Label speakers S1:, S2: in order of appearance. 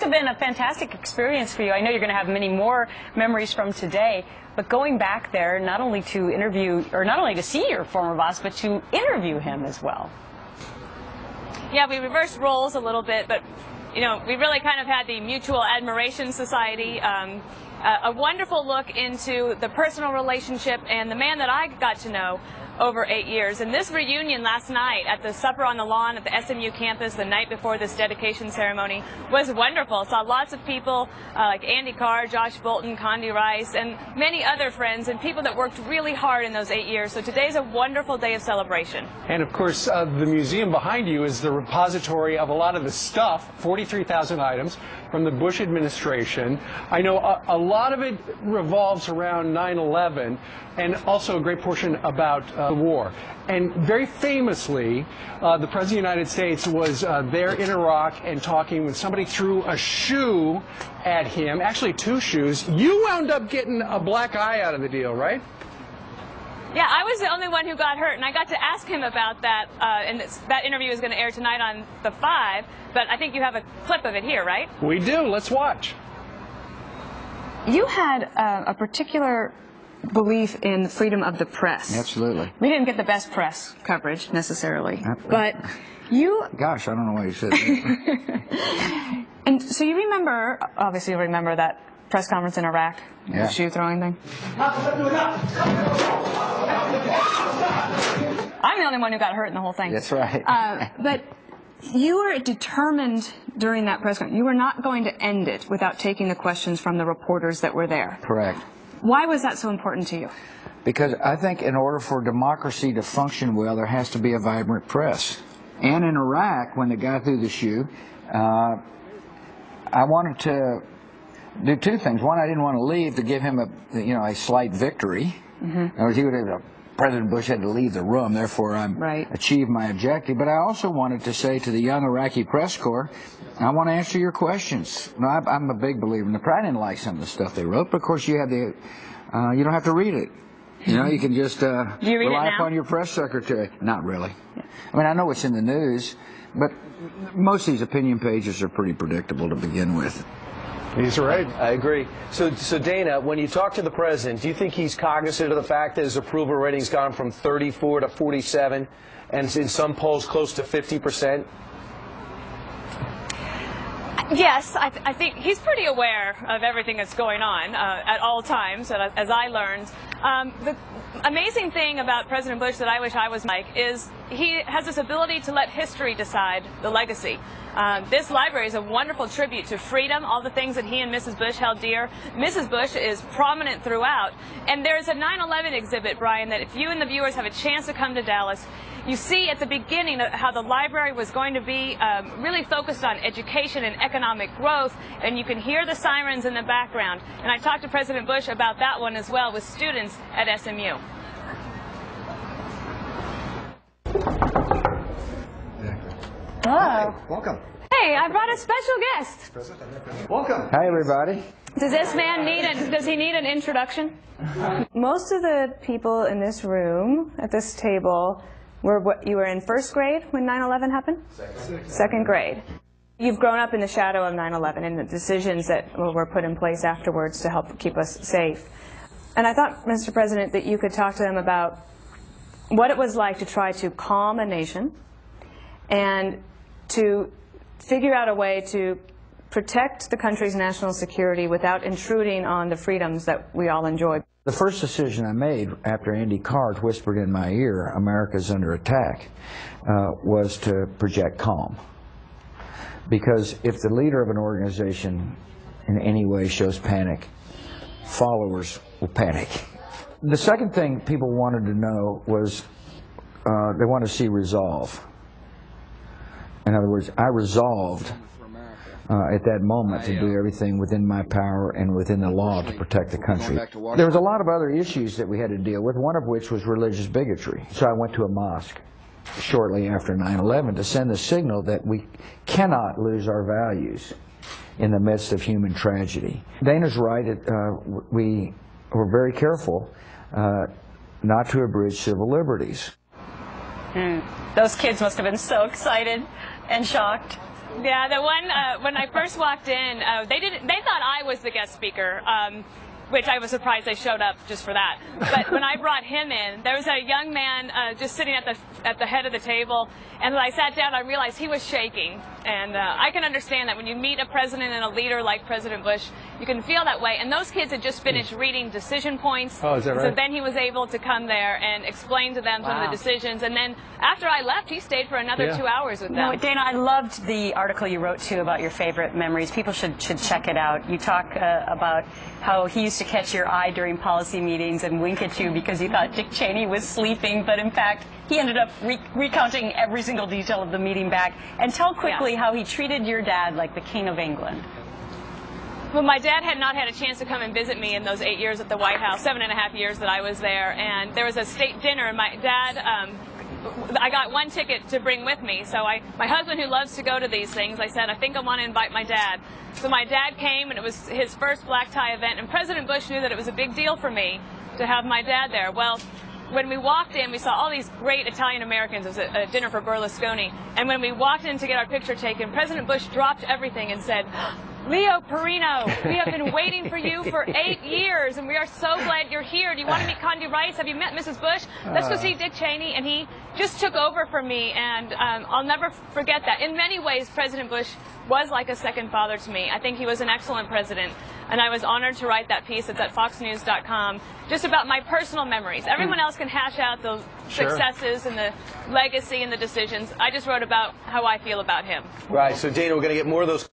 S1: must have been a fantastic experience for you. I know you're going to have many more memories from today, but going back there, not only to interview, or not only to see your former boss, but to interview him as well.
S2: Yeah, we reversed roles a little bit, but, you know, we really kind of had the Mutual Admiration Society, a wonderful look into the personal relationship and the man that I got to know over 8 years. And this reunion last night at the supper on the lawn at the SMU campus the night before this dedication ceremony was wonderful. Saw lots of people like Andy Carr, Josh Bolton, Condi Rice, and many other friends and people that worked really hard in those 8 years. So today's a wonderful day of celebration.
S3: And of course, the museum behind you is the repository of a lot of the stuff, 43,000 items from the Bush administration. I know a lot of it revolves around 9/11 and also a great portion about the war. And very famously, the President of the United States was there in Iraq and talking when somebody threw a shoe at him, actually 2 shoes. You wound up getting a black eye out of the deal, right?
S2: Yeah, I was the only one who got hurt, and I got to ask him about that, and that interview is going to air tonight on The 5, but I think you have a clip of it here, right?
S3: We do. Let's watch.
S4: You had a particular belief in freedom of the press.
S5: Absolutely.
S4: We didn't get the best press coverage, necessarily, but you...
S5: Gosh, I don't know why you said that.
S4: And so you remember, obviously you remember that press conference in Iraq,
S5: yeah.
S4: The shoe throwing thing? I'm the only one who got hurt in the whole thing.
S5: That's right.
S4: But you were determined during that press conference. You were not going to end it without taking the questions from the reporters that were there.
S5: Correct.
S4: Why was that so important to you?
S5: Because I think in order for democracy to function well, there has to be a vibrant press. And in Iraq, when the guy threw the shoe, I wanted to do 2 things. One, I didn't want to leave to give him a slight victory. Mm-hmm. President Bush had to leave the room, therefore I achieved my objective. But I also wanted to say to the young Iraqi press corps, I want to answer your questions. No, I'm a big believer in the press. I didn't like some of the stuff they wrote, but of course you have you don't have to read it. You know, you can just rely upon your press secretary. Not really. Yeah. I mean, I know it's in the news, but most of these opinion pages are pretty predictable to begin with.
S3: He's right.
S6: I agree. So Dana, when you talk to the president, do you think he's cognizant of the fact that his approval rating's gone from 34 to 47, and in some polls close to 50%?
S2: Yes, I think he's pretty aware of everything that's going on at all times, as I learned. The amazing thing about President Bush that I wish I was like is he has this ability to let history decide the legacy. This library is a wonderful tribute to freedom, all the things that he and Mrs. Bush held dear. Mrs. Bush is prominent throughout. And there's a 9/11 exhibit, Brian, that if you and the viewers have a chance to come to Dallas, you see at the beginning how the library was going to be really focused on education and economic growth, and you can hear the sirens in the background. And I talked to President Bush about that one as well with students at SMU.
S4: Hello.
S5: Hi, welcome.
S4: Hey, I brought a special guest.
S5: Welcome. Hi, everybody.
S4: Does this man does he need an introduction? Most of the people in this room, at this table, you were in 1st grade when 9/11 happened? Second grade. You've grown up in the shadow of 9/11 and the decisions that were put in place afterwards to help keep us safe. And I thought, Mr. President, that you could talk to them about what it was like to try to calm a nation and to figure out a way to protect the country's national security without intruding on the freedoms that we all enjoy.
S5: The first decision I made after Andy Carr whispered in my ear, America's under attack, was to project calm. Because if the leader of an organization in any way shows panic, followers will panic. The second thing people wanted to know was they wanted to see resolve. In other words, I resolved at that moment to do everything within my power and within the law to protect the country. There was a lot of other issues that we had to deal with, one of which was religious bigotry. So I went to a mosque shortly after 9/11 to send the signal that we cannot lose our values in the midst of human tragedy. Dana's right. We were very careful not to abridge civil liberties.
S1: Those kids must have been so excited and shocked.
S2: Yeah, the one when I first walked in, they thought I was the guest speaker, which I was surprised they showed up just for that. But when I brought him in, there was a young man just sitting at the head of the table, and when I sat down, I realized he was shaking. And I can understand that when you meet a president and a leader like President Bush, you can feel that way. And those kids had just finished reading decision points.
S3: Oh, is that right?
S2: So then he was able to come there and explain to them some of the decisions. And then after I left, he stayed for another 2 hours with them.
S1: No, Dana, I loved the article you wrote, too, about your favorite memories. People should check it out. You talk about how he used to catch your eye during policy meetings and wink at you because you thought Dick Cheney was sleeping, but in fact, he ended up recounting every single detail of the meeting back. And tell quickly how he treated your dad like the King of England.
S2: Well, my dad had not had a chance to come and visit me in those 8 years at the White House, 7.5 years that I was there, and there was a state dinner, and my dad, I got one ticket to bring with me, so my husband, who loves to go to these things, I said, I think I want to invite my dad. So my dad came, and it was his first black tie event, and President Bush knew that it was a big deal for me to have my dad there. Well, when we walked in, we saw all these great Italian Americans. It was a dinner for Berlusconi. And when we walked in to get our picture taken, President Bush dropped everything and said, Leo Perino, we have been waiting for you for 8 years, and we are so glad you're here. Do you want to meet Condi Rice? Have you met Mrs. Bush? Let's go see Dick Cheney. And he just took over for me, and I'll never forget that. In many ways, President Bush was like a second father to me. I think he was an excellent president, and I was honored to write that piece. It's at foxnews.com, just about my personal memories. Everyone else can hash out the successes and the legacy and the decisions. I just wrote about how I feel about him.
S6: Right, so Dana, we're going to get more of those